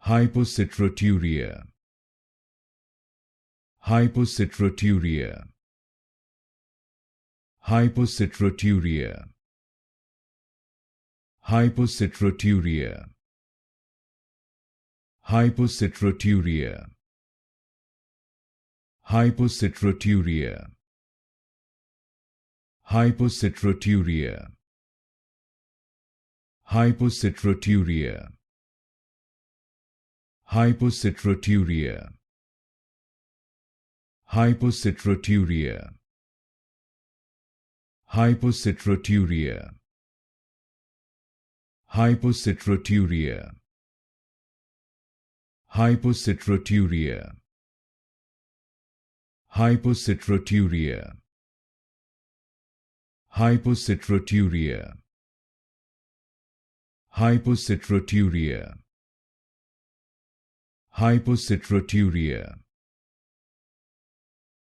Hypocitraturia. Hypocitraturia. Hypocitraturia. Hypocitraturia. Hypocitraturia. Hypocitraturia. Hypocitraturia. Hypocitraturia. Hypocitraturia. Hypocitraturia. Hypocitraturia. Hypocitraturia. Hypocitraturia. Hypocitraturia. Hypocitraturia. Hypocitraturia. Hypocitraturia.